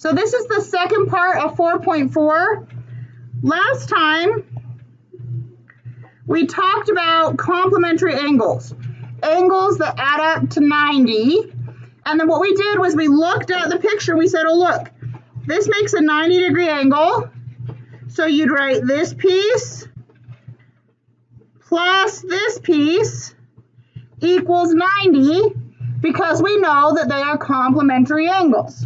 So this is the second part of 4.4. Last time, we talked about complementary angles, angles that add up to 90. And then what we did was we looked at the picture. We said, oh, look, this makes a 90-degree angle. So you'd write this piece plus this piece equals 90 because we know that they are complementary angles.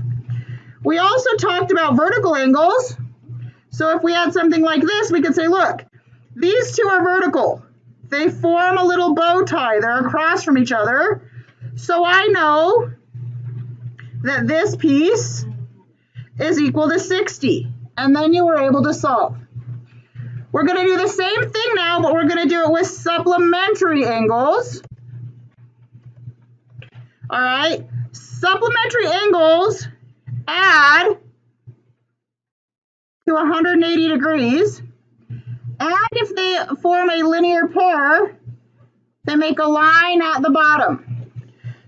We also talked about vertical angles. So if we had something like this, we could say, look, these two are vertical. They form a little bow tie. They're across from each other. So I know that this piece is equal to 60. And then you were able to solve. We're going to do the same thing now, but we're going to do it with supplementary angles. All right. Supplementary angles add to 180 degrees. And if they form a linear pair, they make a line at the bottom.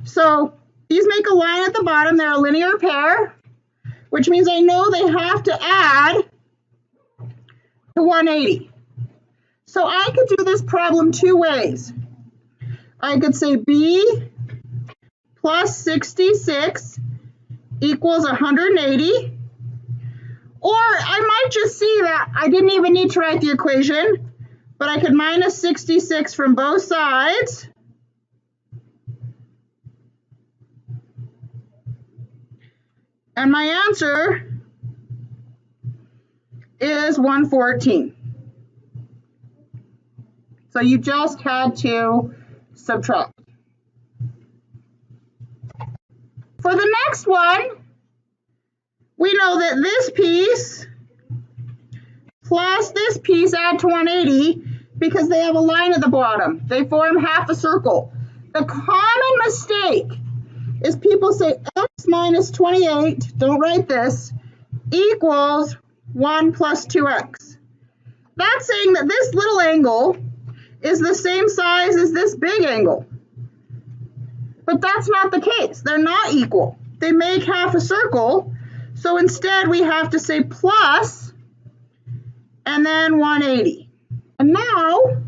So these make a line at the bottom. They're a linear pair, which means I know they have to add to 180. So I could do this problem two ways. I could say B plus 66 equals 180. Or I might just see that I didn't even need to write the equation, but I could minus 66 from both sides. And my answer is 114. So you just had to subtract. For the next one, we know that this piece plus this piece add to 180 because they have a line at the bottom. They form half a circle. The common mistake is people say x minus 28, don't write this, equals 1 plus 2x. That's saying that this little angle is the same size as this big angle. But that's not the case. They're not equal. They make half a circle. So instead we have to say plus and then 180. And now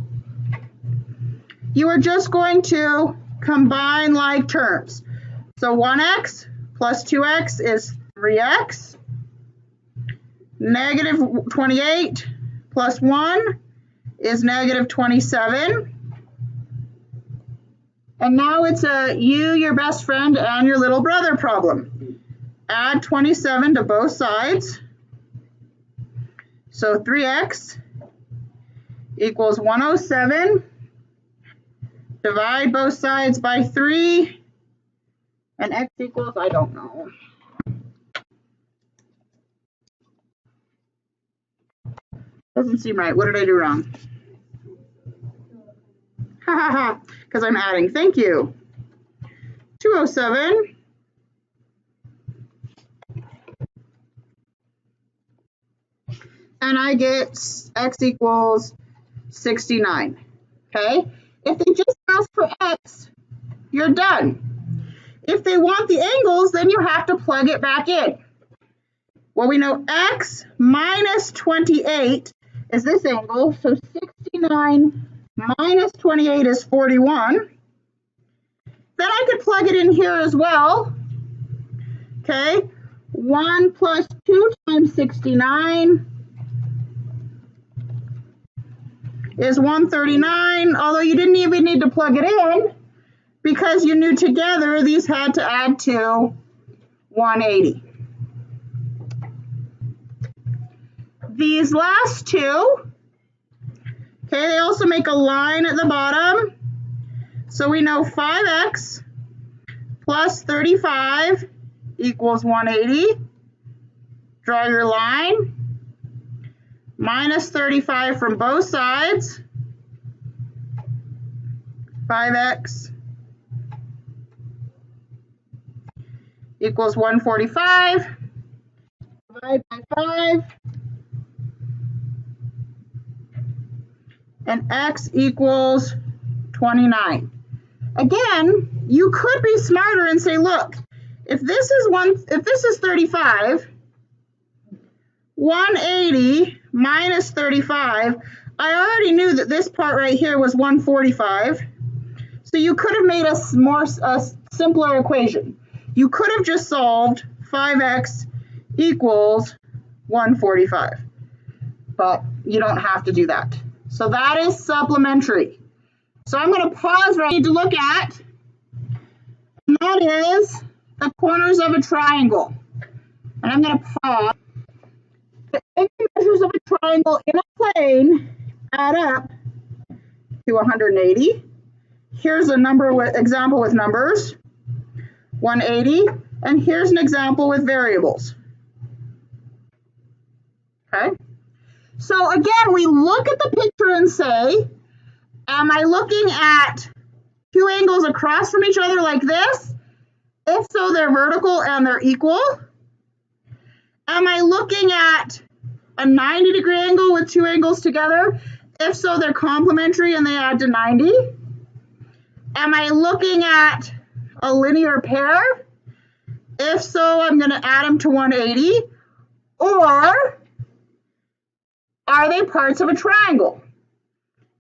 you are just going to combine like terms. So 1x plus 2x is 3x. Negative 28 plus 1 is negative 27. And now it's a you, your best friend, and your little brother problem. Add 27 to both sides. So 3x equals 107. Divide both sides by 3. And x equals, I don't know. Doesn't seem right. What did I do wrong? Ha ha ha, because I'm adding. Thank you. 207. And I get x equals 69. Okay? If they just ask for x, you're done. If they want the angles, then you have to plug it back in. Well, we know x minus 28 is this angle, so 69 minus 28 is 41. Then I could plug it in here as well. Okay, 1 plus 2 times 69 is 139, although you didn't even need to plug it in because you knew together these had to add to 180. These last two, okay, they also make a line at the bottom. So we know 5x plus 35 equals 180. Draw your line. Minus 35 from both sides. 5x equals 145. Divide by 5. And x equals 29. Again, you could be smarter and say, look, if this is 35, 180 minus 35. I already knew that this part right here was 145. So you could have made a simpler equation. You could have just solved 5x equals 145. But you don't have to do that. So that is supplementary. So I'm going to pause where I need to look at, and that is the corners of a triangle. And I'm going to pause. The measures of a triangle in a plane add up to 180. Here's a example with numbers, 180, and here's an example with variables. Okay, so again, we look at the picture and say, am I looking at two angles across from each other like this? If so, they're vertical and they're equal. Am I looking at a 90-degree angle with two angles together? If so, they're complementary and they add to 90. Am I looking at a linear pair? If so, I'm going to add them to 180. Or are they parts of a triangle?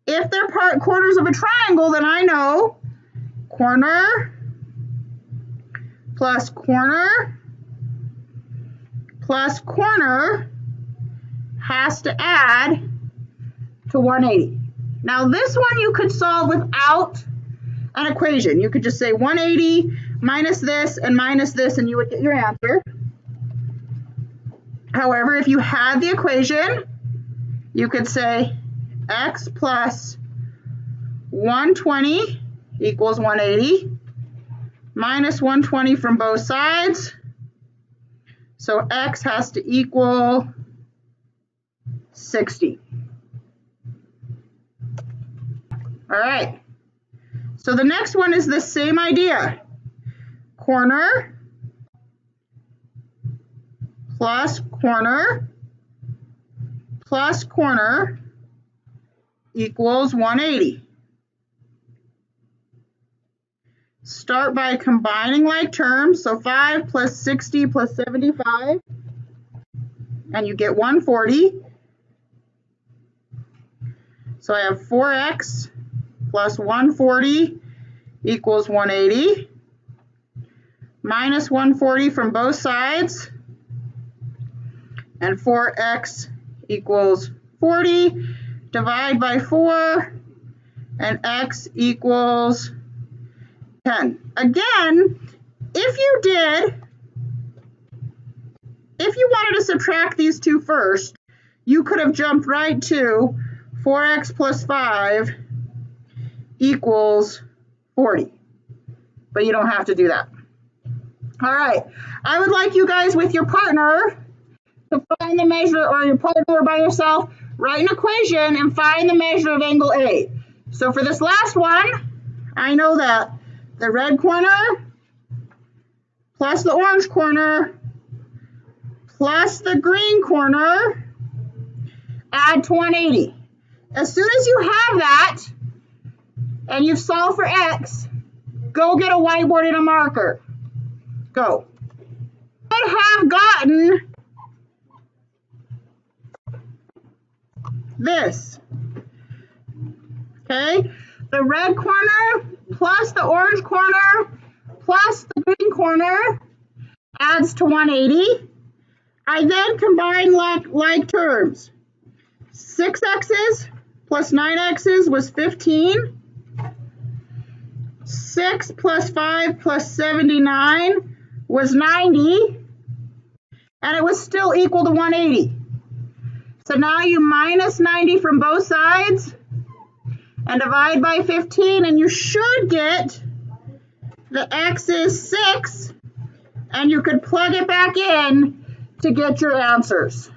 If they're corners of a triangle, then I know corner plus corner plus corner has to add to 180. Now this one you could solve without an equation. You could just say 180 minus this, and you would get your answer. However, if you had the equation, you could say x plus 120 equals 180 minus 120 from both sides. So x has to equal 60. All right. So the next one is the same idea. Corner plus corner plus corner equals 180. Start by combining like terms. So 5 plus 60 plus 75. And you get 140. So I have 4x plus 140 equals 180. Minus 140 from both sides. And 4x equals 40. Divide by 4. And x equals 10. Again, if you wanted to subtract these two first, you could have jumped right to 4x plus 5 equals 40. But you don't have to do that. All right. I would like you guys with your partner to find the measure, or your partner by yourself, write an equation and find the measure of angle A. So for this last one, I know that the red corner plus the orange corner plus the green corner add to 180. As soon as you have that and you've solved for x, go get a whiteboard and a marker. Go. I have gotten this. Okay? The red corner plus the orange corner plus the green corner adds to 180. I then combine like terms. 6x's plus 9x's was 15. 6 plus 5 plus 79 was 90. And it was still equal to 180. So now you minus 90 from both sides and divide by 15, and you should get the x is 6, and you could plug it back in to get your answers.